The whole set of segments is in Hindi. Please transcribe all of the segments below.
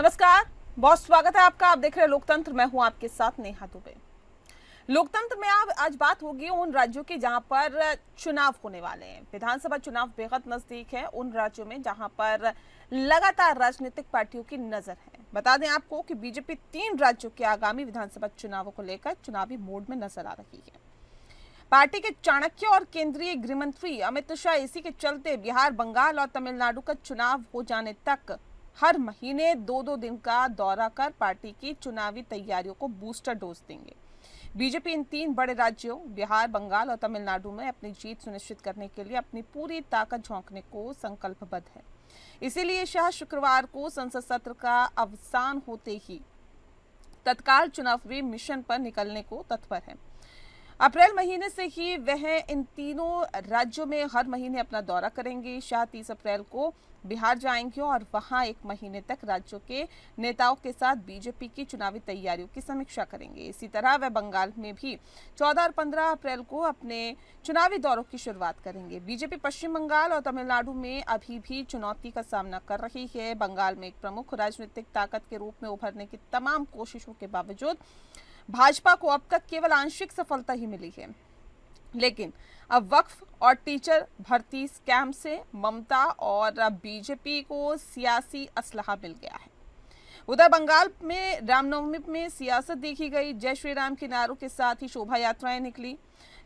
नमस्कार, बहुत स्वागत है आपका। आप देख रहे हैं लोकतंत्र। मैं हूं आपके साथ नेहा दुबे। लोकतंत्र में आज बात होगी उन राज्यों की जहां पर चुनाव होने वाले हैं। विधानसभा चुनाव बेहद नजदीक है उन राज्यों में जहां पर लगातार राजनीतिक पार्टियों की नजर है। बता दें आपको कि बीजेपी 3 राज्यों के आगामी विधानसभा चुनावों को लेकर चुनावी मोड में नजर आ रही है। पार्टी के चाणक्य और केंद्रीय गृह मंत्री अमित शाह इसी के चलते बिहार, बंगाल और तमिलनाडु का चुनाव हो जाने तक हर महीने 2-2 दिन का दौरा कर पार्टी की चुनावी तैयारियों को बूस्टर डोज देंगे। बीजेपी इन 3 बड़े राज्यों बिहार, बंगाल और तमिलनाडु में अपनी जीत सुनिश्चित करने के लिए अपनी पूरी ताकत झोंकने को संकल्पबद्ध है। इसीलिए शाह शुक्रवार को संसद सत्र का अवसान होते ही तत्काल चुनावी मिशन पर निकलने को तत्पर है। अप्रैल महीने से ही वह इन तीनों राज्यों में हर महीने अपना दौरा करेंगे। शाह 30 अप्रैल को बिहार जाएंगे और वहां 1 महीने तक राज्यों के नेताओं के साथ बीजेपी की चुनावी तैयारियों की समीक्षा करेंगे। इसी तरह वह बंगाल में भी 14 और 15 अप्रैल को अपने चुनावी दौरों की शुरुआत करेंगे। बीजेपी पश्चिम बंगाल और तमिलनाडु में अभी भी चुनौती का सामना कर रही है। बंगाल में एक प्रमुख राजनीतिक ताकत के रूप में उभरने की तमाम कोशिशों के बावजूद भाजपा को अब तक केवल आंशिक सफलता ही मिली है। लेकिन अब वक्फ और टीचर भर्ती स्कैम से ममता और बीजेपी को सियासी असलहा मिल गया है। उधर बंगाल में रामनवमी में सियासत देखी गई। जय श्री राम के नारों के साथ ही शोभा यात्राएं निकली।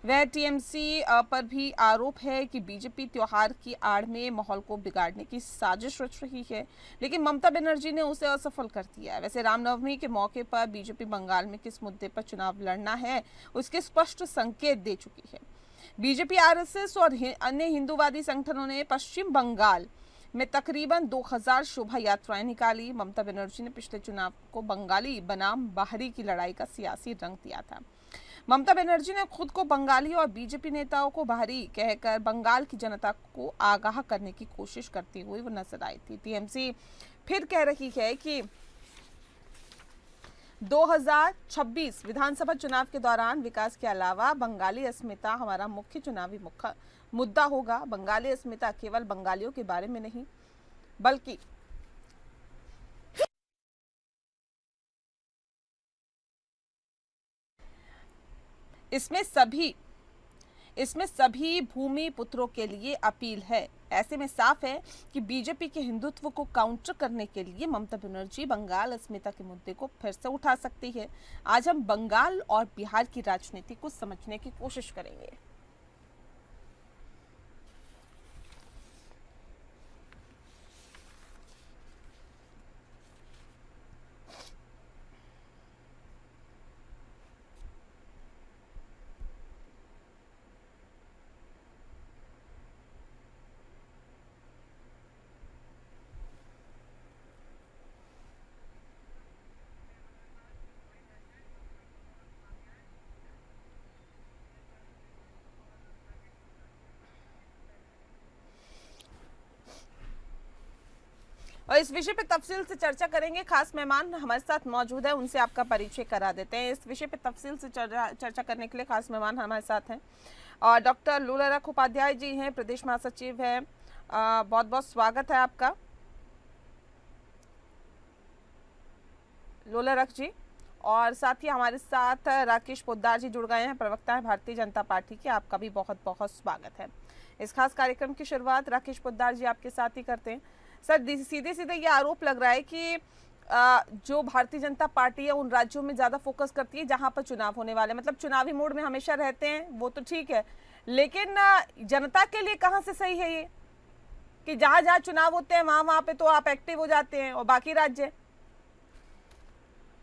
वह टीएमसी पर भी आरोप है कि बीजेपी त्योहार की आड़ में माहौल को बिगाड़ने की साजिश रच रही है, लेकिन ममता बनर्जी ने उसे असफल कर दिया है। वैसे रामनवमी के मौके पर बीजेपी बंगाल में किस मुद्दे पर चुनाव लड़ना है उसके स्पष्ट संकेत दे चुकी है। बीजेपी, आरएसएस और अन्य हिंदूवादी संगठनों ने पश्चिम बंगाल में तकरीबन 2000 शोभा यात्राएं निकाली। ममता बनर्जी ने पिछले चुनाव को बंगाली बनाम बाहरी की लड़ाई का सियासी रंग दिया था। ममता बनर्जी ने खुद को बंगाली और बीजेपी नेताओं को बाहरी कहकर बंगाल की जनता को आगाह करने की कोशिश करती हुई वो नजर आई थी। टीएमसी फिर कह रही है कि 2026 विधानसभा चुनाव के दौरान विकास के अलावा बंगाली अस्मिता हमारा मुख्य चुनावी मुद्दा होगा। बंगाली अस्मिता केवल बंगालियों के बारे में नहीं बल्कि इसमें सभी भूमि पुत्रों के लिए अपील है। ऐसे में साफ है कि बीजेपी के हिंदुत्व को काउंटर करने के लिए ममता बनर्जी बंगाल अस्मिता के मुद्दे को फिर से उठा सकती है। आज हम बंगाल और बिहार की राजनीति को समझने की कोशिश करेंगे। और इस विषय पे तफसील से चर्चा करेंगे। खास मेहमान हमारे साथ मौजूद है, उनसे आपका परिचय करा देते हैं। इस विषय पे तफसील से चर्चा करने के लिए खास मेहमान हमारे साथ हैं और डॉक्टर लोलारख उपाध्याय जी हैं, प्रदेश महासचिव हैं। बहुत बहुत स्वागत है आपका लोलारख जी। और साथ ही हमारे साथ राकेश पोद्दार जी जुड़ गए हैं, प्रवक्ता है भारतीय जनता पार्टी के। आपका भी बहुत बहुत स्वागत है। इस खास कार्यक्रम की शुरुआत राकेश पोद्दार जी आपके साथ ही करते हैं। सर, सीधे सीधे ये आरोप लग रहा है कि जो भारतीय जनता पार्टी है उन राज्यों में ज्यादा फोकस करती है जहां पर चुनाव होने वाले, मतलब चुनावी मोड में हमेशा रहते हैं, वो तो ठीक है, लेकिन जनता के लिए कहां से सही है ये कि जहां जहां चुनाव होते हैं वहां पे तो आप एक्टिव हो जाते हैं और बाकी राज्य?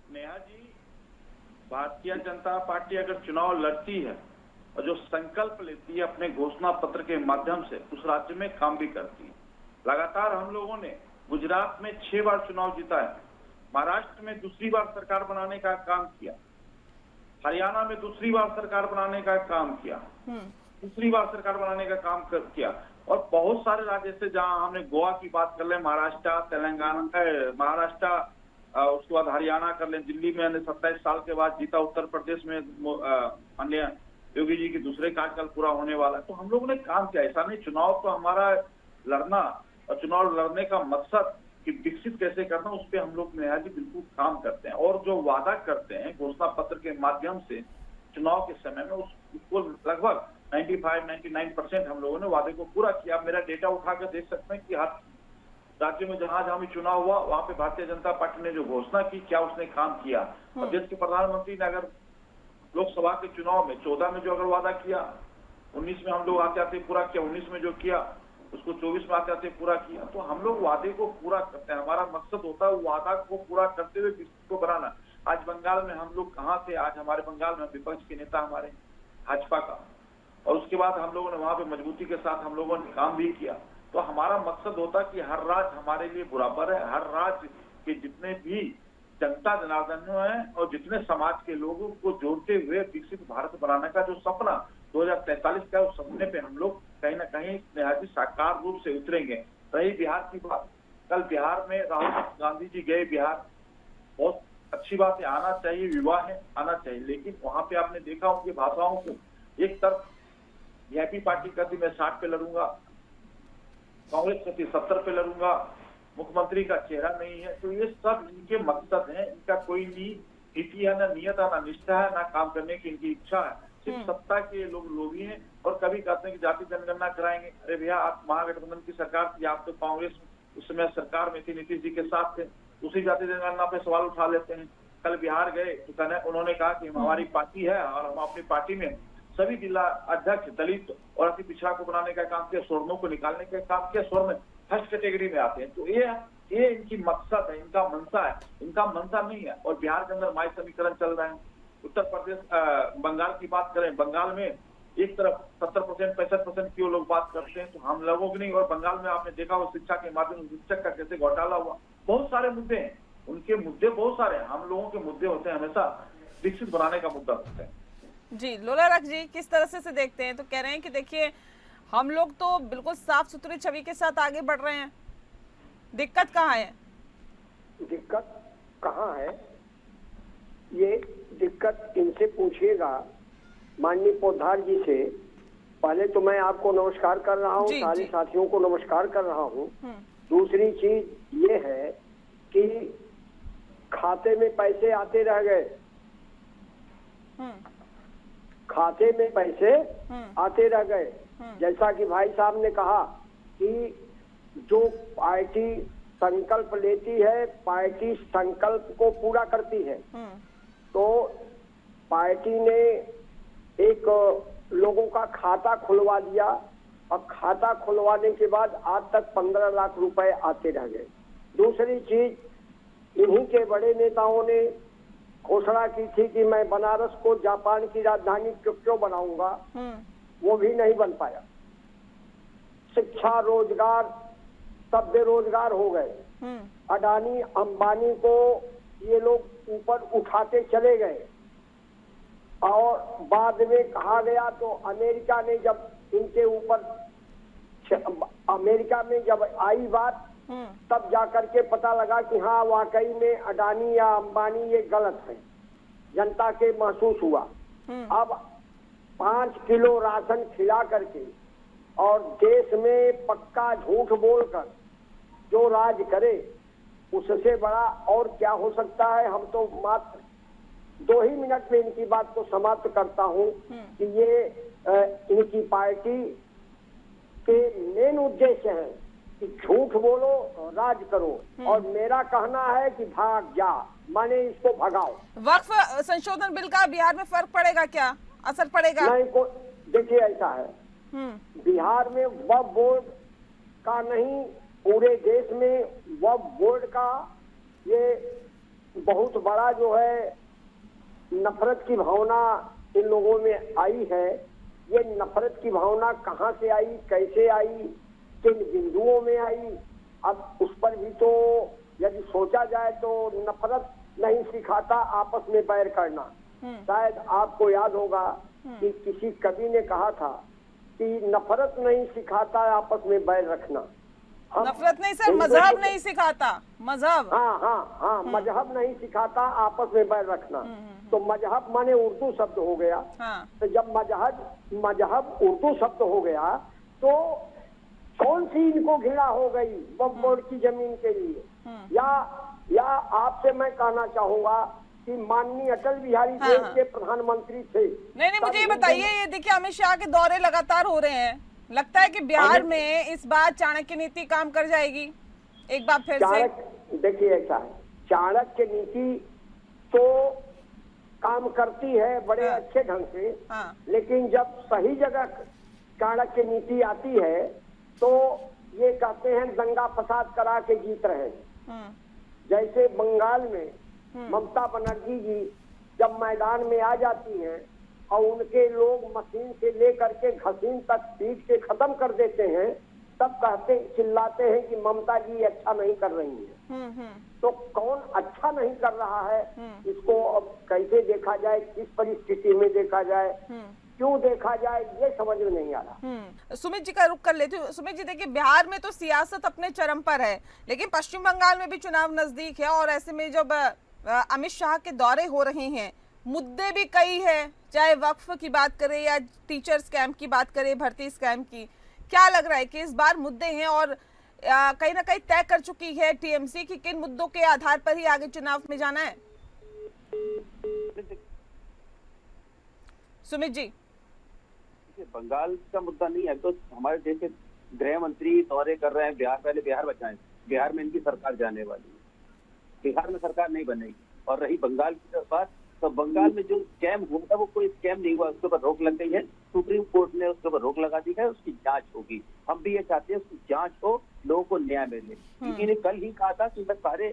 नेहा जी, भारतीय जनता पार्टी अगर चुनाव लड़ती है और जो संकल्प लेती है अपने घोषणा पत्र के माध्यम से, उस राज्य में काम भी करती है। लगातार हम लोगों ने गुजरात में 6 बार चुनाव जीता है, महाराष्ट्र में दूसरी बार सरकार बनाने का काम किया, हरियाणा में दूसरी बार सरकार बनाने का काम किया, तीसरी बार सरकार बनाने का काम किया, और बहुत सारे राज्य से, जहां हमने गोवा की बात कर ले, महाराष्ट्र, तेलंगाना, महाराष्ट्र, उसके बाद हरियाणा कर लें, दिल्ली में 27 साल के बाद जीता, उत्तर प्रदेश में अन्य योगी जी के दूसरे कार्यकाल पूरा होने वाला है। तो हम लोगों ने काम किया। ऐसा नहीं चुनाव तो हमारा लड़ना और चुनाव लड़ने का मकसद कि विकसित कैसे करना, उस पर हम लोग नेहा जी बिल्कुल काम करते हैं। और जो वादा करते हैं घोषणा पत्र के माध्यम से चुनाव के समय में, उसको लगभग 95-99% हम लोगों ने वादे को पूरा किया। मेरा डेटा उठाकर देख सकते हैं कि हर राज्य में जहां जहां भी चुनाव हुआ वहां पे भारतीय जनता पार्टी ने जो घोषणा की, क्या उसने काम किया। और देश के प्रधानमंत्री ने अगर लोकसभा के चुनाव में 14 में जो अगर वादा किया, 19 में हम लोग आते आते पूरा किया, 19 में जो किया उसको 24 में आते आते पूरा किया। तो हम लोग वादे को पूरा करते हैं, हमारा मकसद होता है वादा को पूरा करते हुए विकसित को बनाना। आज बंगाल में हम लोग कहाँ थे, आज हमारे बंगाल में विपक्ष के नेता हमारे भाजपा का, और उसके बाद हम लोगों ने वहां पे मजबूती के साथ हम लोगों ने काम भी किया। तो हमारा मकसद होता कि हर राज्य हमारे लिए बराबर है, हर राज्य के जितने भी जनता जनार्दन है और जितने समाज के लोगों को जोड़ते हुए विकसित भारत बनाने का जो सपना 2043 का, उस सपने पे हम लोग कहीं ना कहीं निहायत साकार रूप से उतरेंगे। रही बिहार की बात, कल बिहार में राहुल गांधी जी गए बिहार, बहुत अच्छी बात है, आना चाहिए, विवाह है, आना चाहिए। लेकिन वहां पे आपने देखा उनकी भाषाओं को, एक तरफ वीआईपी पार्टी कहती मैं 60 पे लड़ूंगा, कांग्रेस कहती 70 पे लड़ूंगा, मुख्यमंत्री का चेहरा नहीं है। तो ये सब इनके मकसद हैं, इनका कोई नीति है, ना नियत है, ना निष्ठा है, ना काम करने की इनकी इच्छा है, सिर्फ सत्ता के लोग लोभी हैं। और कभी कहते हैं कि जाति जनगणना कराएंगे। अरे भैया, आप महागठबंधन की सरकार थी, आप तो कांग्रेस उस समय सरकार में थी, नीतीश जी के साथ थे, उसी जाति जनगणना पे सवाल उठा लेते हैं। कल बिहार गए तो उन्होंने कहा कि हमारी पार्टी है और हम अपनी पार्टी में सभी जिला अध्यक्ष दलित और अति पिछड़ा को बनाने का काम किया, स्वर्णों को निकालने का काम किया, स्वर्ण फर्स्ट कैटेगरी में आते हैं। तो ये इनकी मकसद है, इनका मंशा है, इनका मंशा नहीं है। और बिहार के अंदर माई समीकरण चल रहे हैं। उत्तर प्रदेश, बंगाल की बात करें, बंगाल में एक तरफ 70% 65% की लोग बात करते हैं, तो हम लोगों की नहीं। और बंगाल में आपने देखा वो शिक्षा के माध्यम से शिक्षक का कैसे घोटाला हुआ, बहुत सारे मुद्दे हैं, उनके मुद्दे बहुत सारे हैं। हम लोगों के मुद्दे होते हैं हमेशा विकसित बनाने का मुद्दा होता है। जी लोलारक जी, किस तरह से देखते हैं? तो कह रहे हैं कि देखिए हम लोग तो बिल्कुल साफ सुथरी छवि के साथ आगे बढ़ रहे हैं, दिक्कत कहाँ है? दिक्कत कहाँ है, ये दिक्कत इनसे पूछिएगा, माननीय पोद्दार जी से। पहले तो मैं आपको नमस्कार कर रहा हूँ, सारे साथियों को नमस्कार कर रहा हूँ। दूसरी चीज ये है कि खाते में पैसे आते रह गए, खाते में पैसे आते रह गए। जैसा कि भाई साहब ने कहा कि जो पार्टी संकल्प लेती है, पार्टी संकल्प को पूरा करती है। तो पार्टी ने एक लोगों का खाता खुलवा दिया और खाता खुलवाने के बाद आज तक 15 लाख रुपए आते रह गए। दूसरी चीज, इन्हीं के बड़े नेताओं ने घोषणा की थी कि मैं बनारस को जापान की राजधानी क्यों बनाऊंगा, वो भी नहीं बन पाया। शिक्षा, रोजगार, सब बेरोजगार हो गए। अडानी अंबानी को ये लोग ऊपर उठाते चले गए और बाद में कहा गया तो अमेरिका ने जब इनके ऊपर, अमेरिका में जब आई बात, तब जाकर के पता लगा कि हाँ वाकई में अडानी या अंबानी ये गलत है, जनता के महसूस हुआ। अब 5 किलो राशन खिला करके और देश में पक्का झूठ बोलकर जो राज करे, उससे बड़ा और क्या हो सकता है। हम तो मात्र 2 ही मिनट में इनकी बात को समाप्त करता हूँ कि ये इनकी पार्टी के मेन उद्देश्य है कि झूठ बोलो, राज करो, और मेरा कहना है कि भाग जा, माने इसको भगाओ। वक्फ संशोधन बिल का बिहार में फर्क पड़ेगा क्या, असर पड़ेगा? नहीं, देखिए ऐसा है, बिहार में वक्फ बोर्ड का नहीं, पूरे देश में वक्फ बोर्ड का ये बहुत बड़ा जो है नफरत की भावना इन लोगों में आई है। ये नफरत की भावना कहाँ से आई, कैसे आई, किन बिंदुओं में आई, अब उस पर भी तो यदि सोचा जाए तो नफरत नहीं सिखाता आपस में बैर करना। शायद आपको याद होगा कि किसी कवि ने कहा था कि नफरत नहीं सिखाता आपस में बैर रखना। नफरत नहीं सर, मजहब नहीं सिखाता, मजहब। हाँ, मजहब नहीं सिखाता आपस में बैर रखना। तो मजहब माने उर्दू शब्द हो गया। तो जब मजहब उर्दू शब्द हो गया तो कौन सी इनको घृणा हो गई वक्फ बोर्ड की जमीन के लिए? या आपसे मैं कहना चाहूंगा कि माननीय अटल बिहारी देश के प्रधानमंत्री थे। नहीं, मुझे ये बताइए, ये देखिए अमित शाह के दौरे लगातार हो रहे हैं, लगता है कि बिहार में इस बार चाणक्य नीति काम कर जाएगी एक बार फिर से? देखिए ऐसा है, चाणक्य नीति तो काम करती है बड़े अच्छे ढंग से, लेकिन जब सही जगह चाणक्य नीति आती है तो ये कहते हैं दंगा फसाद करा के जीत रहे हैं। जैसे बंगाल में ममता बनर्जी जी जब मैदान में आ जाती हैं और उनके लोग मशीन से लेकर के घसीन तक पीट के खत्म कर देते हैं, तब कहते चिल्लाते हैं कि ममता जी अच्छा नहीं कर रही है। तो कौन अच्छा नहीं कर रहा है, इसको अब कैसे देखा जाए, किस परिस्थिति में देखा जाए, क्यों देखा जाए, ये समझ में नहीं आ रहा। सुमित जी का रुख कर लेती हूँ। सुमित जी देखिए, बिहार में तो सियासत अपने चरम पर है, लेकिन पश्चिम बंगाल में भी चुनाव नजदीक है और ऐसे में जब अमित शाह के दौरे हो रहे हैं, मुद्दे भी कई है, चाहे वक्फ की बात करें या टीचर स्कैम की बात करें, भर्ती स्कैम की, क्या लग रहा है कि इस बार मुद्दे हैं और कहीं ना कहीं तय कर चुकी है टीएमसी कि किन मुद्दों के आधार पर ही आगे चुनाव में जाना है? सुमित जी, बंगाल का मुद्दा नहीं है, तो हमारे देश के गृह मंत्री दौरे कर रहे हैं बिहार, पहले बिहार बचाएं। बिहार में इनकी सरकार जाने वाली है, बिहार में सरकार नहीं बनेगी। और रही बंगाल की बात, तो बंगाल में जो स्कैम हुआ वो कोई स्कैम नहीं हुआ, उसके ऊपर रोक लग गई है, सुप्रीम कोर्ट ने उसके ऊपर रोक लगा दी है, उसकी जांच होगी। हम भी ये चाहते हैं उसकी जांच हो, लोगों को न्याय मिले। क्योंकि ने कल ही कहा था कि मैं सारे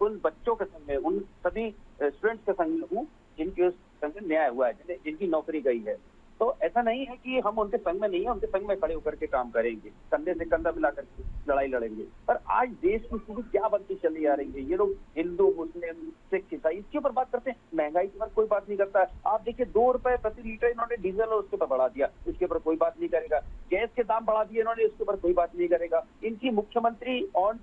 उन बच्चों के संग में, उन सभी स्टूडेंट्स के संग में हूँ जिनके उस संग में न्याय हुआ है, जिनकी नौकरी गई है। तो ऐसा नहीं है कि हम उनके संग में नहीं है, उनके संग में खड़े होकर के काम करेंगे, कंधे से कंधा मिलाकर के लड़ाई लड़ेंगे। पर आज देश की स्थिति क्या बनती चली आ रही है, ये लोग हिंदू मुस्लिम सिख ईसाई इसके ऊपर बात करते हैं, महंगाई के ऊपर कोई बात नहीं करता है। आप देखिए 2 रुपए प्रति लीटर इन्होंने डीजल और उसके ऊपर बढ़ा दिया, उसके ऊपर कोई बात नहीं करेगा। गैस के दाम बढ़ा दिए इन्होंने, उसके ऊपर कोई बात नहीं करेगा। इनकी मुख्यमंत्री और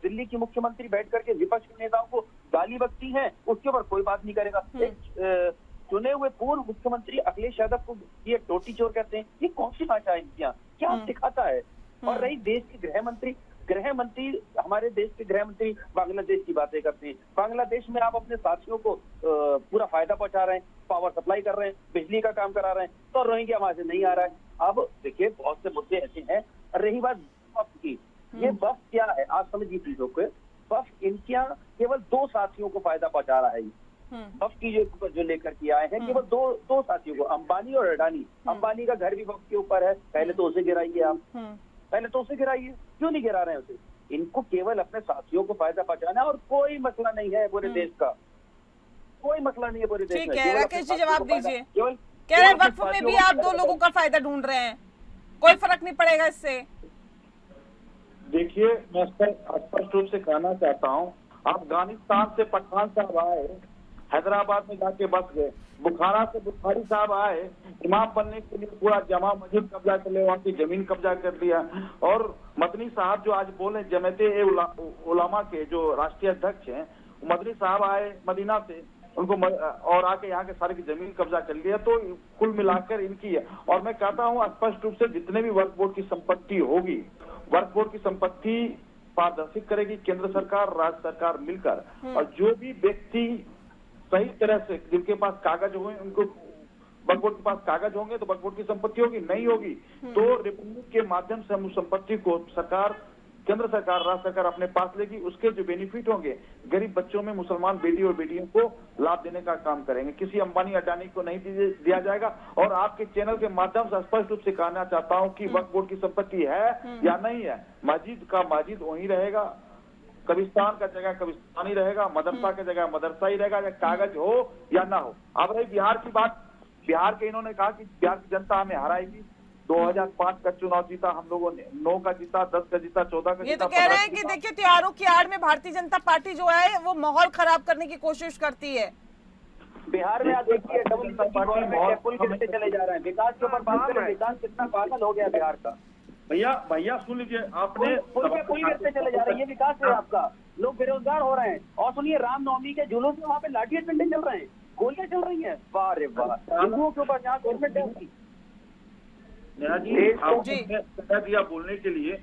दिल्ली की मुख्यमंत्री बैठ करके विपक्ष के नेताओं को गाली बकती है, उसके ऊपर कोई बात नहीं करेगा। चुने हुए पूर्व मुख्यमंत्री अखिलेश यादव को ये टोटी चोर कहते हैं, ये कौन सी भाषा है इनकी, क्या सिखाता है? और रही देश के गृह मंत्री हमारे देश के गृह मंत्री बांग्लादेश की बातें करते हैं। बांग्लादेश में आप अपने साथियों को पूरा फायदा पहुंचा रहे हैं, पावर सप्लाई कर रहे हैं, बिजली का काम करा रहे हैं, तो रोहिंग्या वहां से नहीं आ रहा है। अब देखिए बहुत से मुद्दे ऐसे हैं। रही बात वक्फ की, ये वक्फ क्या है आप समझिए चीजों को। वक्फ इनके केवल 2 साथियों को फायदा पहुंचा रहा है। वक्फ की जो लेकर के आए हैं केवल दो साथियों को, अंबानी और अडानी। अंबानी का घर भी वक्फ के ऊपर है, पहले तो उसे गिराइए आप, पहले तो उसे गिराइए। क्यों नहीं गिरा रहे हैं उसे? इनको केवल अपने साथियों को फायदा पहुंचाना है और कोई मसला नहीं है पूरे देश का, कोई मसला नहीं है पूरे देश में। ठीक है, राकेश जी जवाब दीजिए। कह रहे वक्फ में भी आप 2 लोगों का फायदा ढूंढ रहे हैं, कोई फर्क नहीं पड़ेगा इससे? देखिए, मैं स्पष्ट रूप से कहना चाहता हूँ, अफगानिस्तान से पठान साहब आए, हैदराबाद में जाके बस गए, बुखारा से बुखारी साहब आए, इमाम बनने के लिए पूरा जमा मस्जिद कब्जा कर लिया, वहाँ की जमीन कब्जा कर लिया। और मदनी साहब जो आज बोले जमाते उलमा के जो राष्ट्रीय अध्यक्ष हैं, मदनी साहब आए मदीना से, उनको और आके यहाँ के सारे की जमीन कब्जा कर लिया। तो कुल मिलाकर इनकी है। और मैं कहता हूँ स्पष्ट रूप से जितने भी वक्फ बोर्ड की संपत्ति होगी, वक्फ बोर्ड की संपत्ति पारदर्शित करेगी केंद्र सरकार राज्य सरकार मिलकर। और जो भी व्यक्ति सही तरह से जिनके पास कागज होंगे, उनको वक्फ बोर्ड के पास कागज होंगे तो वक्फ बोर्ड की संपत्ति होगी, नहीं होगी तो रेवेन्यू के माध्यम से हम उस संपत्ति को सरकार, केंद्र सरकार राज्य सरकार अपने पास लेगी। उसके जो बेनिफिट होंगे गरीब बच्चों में मुसलमान बेटी और बेटियों को लाभ देने का काम करेंगे, किसी अंबानी अडानी को नहीं दिया जाएगा। और आपके चैनल के माध्यम से स्पष्ट रूप से कहना चाहता हूँ कि वक्फ बोर्ड की संपत्ति है या नहीं है, मस्जिद का मस्जिद वहीं रहेगा, कब्रिस्तान का जगह कब्रिस्तान ही रहेगा, मदरसा की जगह मदरसा ही रहेगा, या कागज हो या ना हो। अब रही बिहार की बात, बिहार के इन्होंने कहा कि बिहार की जनता हमें हराएगी। 2005 का चुनाव जीता हम लोगों ने, 9 का जीता, 10 का जीता, 14 का जीता। ये तो कह रहे हैं कि देखिए त्योहारों की आड़ में भारतीय जनता पार्टी जो है वो माहौल खराब करने की कोशिश करती है। बिहार में आप देखिए डबल पुल गिरते चले जा रहे हैं। विकास के ऊपर बात करें, विकास कितना पागल हो गया बिहार का। भैया सुन लीजिए, आपने पुल गिरते चले जा रहे हैं, ये विकास है आपका। लोग बेरोजगार हो रहे हैं। और सुनिए रामनवमी के जुलूस में वहाँ पे लाठी डंडे चल रहे हैं, गोलियां चल रही हैं। वाह रे वाह, हिंदुओं के ऊपर यहाँ गवर्नमेंट है। नेहा जी, आपने दिया बोलने के लिए,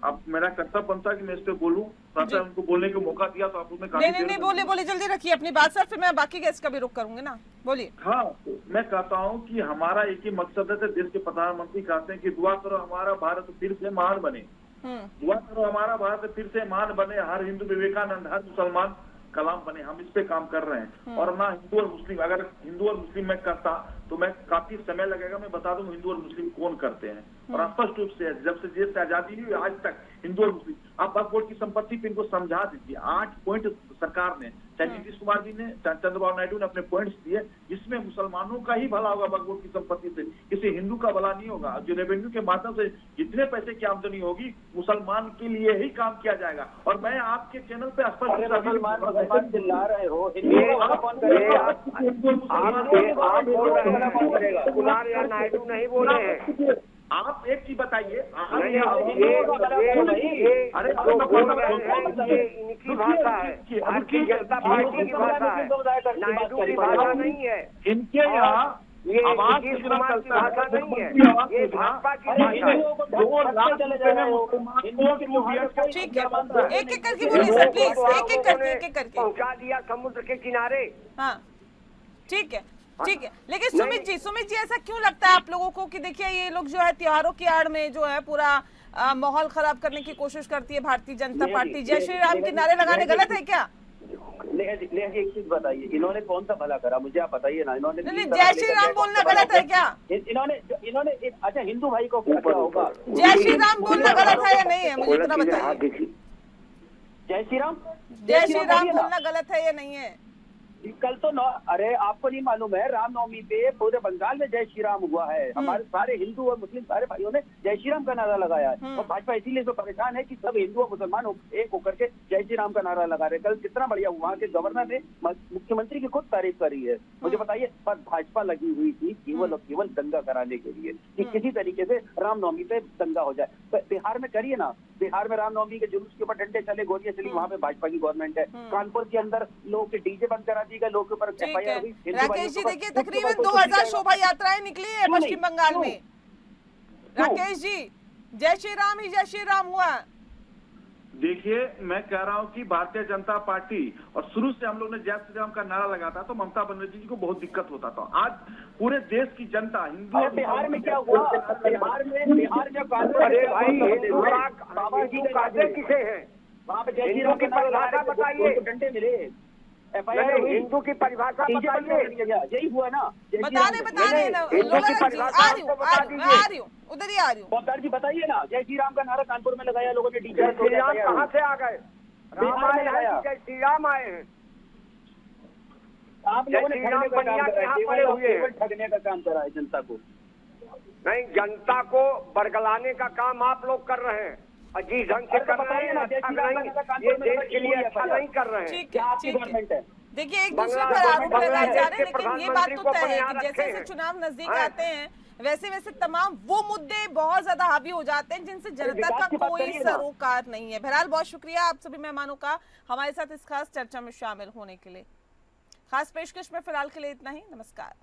अब मेरा कर्तव्य बनता कि मैं इस पे बोलूं। थोड़ा सा उनको बोलने को मौका दिया तो आप लोग ने काफी नहीं, देर बोलिए जल्दी रखिए अपनी बात सर, फिर मैं बाकी गेस्ट का भी रुख करूंगी ना, बोलिए। हाँ, तो मैं कहता हूँ कि हमारा एक ही मकसद है, देश के प्रधानमंत्री कहते हैं कि दुआ करो हमारा भारत फिर से महान बने, दुआ करो हमारा भारत फिर से महान बने, हर हिंदू विवेकानंद, हर मुसलमान कलाम बने। हम इस पे काम कर रहे हैं। और ना हिंदू और मुस्लिम, अगर हिंदू और मुस्लिम मैं करता तो मैं काफी समय लगेगा, मैं बता दूं हिंदू और मुस्लिम कौन करते हैं। और स्पष्ट रूप से जब से देश से आजादी हुई आज तक हिंदू और मुस्लिम, आप वक्फ बोर्ड की संपत्ति पे इनको समझा दीजिए। 8 पॉइंट सरकार ने, चाहे नीतीश कुमार जी ने, चंद्रबाबू नायडू ने अपने पॉइंट्स दिए जिसमें मुसलमानों का ही भला होगा वक्फ बोर्ड की संपत्ति से, किसी हिंदू का भला नहीं होगा। जो रेवेन्यू के माध्यम से जितने पैसे की आमदनी होगी मुसलमान के लिए ही काम किया जाएगा। और मैं आपके चैनल पे स्पष्ट मुसलमान चिल्ला रहे हो, कुमार या नायडू नहीं बोले हैं। आप एक चीज बताइए, अरे ये इनकी भाषा है, भारतीय जनता पार्टी की भाषा है, नायडू की भाषा नहीं है। इनके यहाँ ये नीतीश कुमार की भाषा नहीं है, ये भाजपा की भाषा है। ठीक है, एक एक करके बोलिए सर प्लीज, एक एक करके पहुंचा दिया समुद्र के किनारे। हाँ ठीक है, ठीक है। लेकिन सुमित जी ऐसा क्यों लगता है आप लोगों को कि देखिए ये लोग जो है त्योहारों की आड़ में जो है पूरा माहौल खराब करने की कोशिश करती है भारतीय जनता पार्टी। जय श्री राम के नारे लगाने गलत है क्या? एक चीज बताइए, इन्होंने कौन सा भला करा मुझे आप बताइए ना। इन्होंने जय श्री राम बोलना गलत है क्या? इन्होंने अच्छा हिंदू भाई को क्या होगा? जय श्री राम बोलना गलत है या नहीं है, मुझे इतना बताइए। जय श्री राम बोलना गलत है या नहीं है? कल तो अरे आपको नहीं मालूम है, रामनवमी पे पूरे बंगाल में जय श्री राम हुआ है। हमारे सारे हिंदू और मुस्लिम सारे भाइयों ने जय श्री राम का नारा लगाया है। और भाजपा इसीलिए तो परेशान है कि सब हिंदू और मुसलमान एक होकर के जय श्री राम का नारा लगा रहे। कल कितना बढ़िया हुआ कि गवर्नर ने मुख्यमंत्री की खुद तारीफ करी है। मुझे बताइए, पर भाजपा लगी हुई थी केवल और केवल दंगा कराने के लिए कि किसी तरीके से रामनवमी पे दंगा हो जाए। तो बिहार में करिए ना, बिहार में रामनवमी के जुलूस के ऊपर डंडे चले, गोलियां चली, वहाँ पे भाजपा की गवर्नमेंट है। कानपुर के अंदर लोगों के डीजे बंद करा दिए गए, लोगों के ऊपर एफआईआर हुई। राकेश जी देखिए, तकरीबन 2000 शोभा यात्राएं निकली है पश्चिम बंगाल में। राकेश जी, जय श्री राम ही जय श्री राम हुआ। देखिए, मैं कह रहा हूँ कि भारतीय जनता पार्टी और शुरू से हम लोग ने जय श्री राम का नारा लगाता तो ममता बनर्जी जी को बहुत दिक्कत होता था। आज पूरे देश की जनता हिंदू, बिहार में क्या हुआ? बिहार में अरे भाई बाबा जी कहते किसे हैं? वहाँ पे जय श्री राम की परिभाषा बताइए। डंडे मिले, एफआईआर हुई, हिंदू की परिभाषा बताइए। यही हुआ ना, बता रहे ना, आ रही हूँ उधर ही आ रही हूँ। पौधार जी बताइए ना, जय श्री राम का नारा कानपुर में लगाया लोगों ने, जय श्री राम कहाँ से आ गए? राम आए हैं, जय श्री राम आए हैं। आप लोगों ने ठगने का काम करा है जनता को। नहीं, जनता को बरगलाने का काम आप लोग कर रहे हैं। अजीब ढंग से कर रहे हैं, ये देश के लिए अच्छा नहीं कर रहे हैं। ठीक है। देखिए, एक दूसरे पर आरोप लगाए जा रहे हैं, लेकिन ये बात तो तय है कि जैसे जैसे चुनाव नजदीक आते हैं वैसे वैसे तमाम वो मुद्दे बहुत ज्यादा हावी हो जाते हैं जिनसे जनता का कोई सरोकार नहीं है। बहरहाल बहुत शुक्रिया आप सभी मेहमानों का हमारे साथ इस खास चर्चा में शामिल होने के लिए। खास पेशकश में फिलहाल के लिए इतना ही। नमस्कार।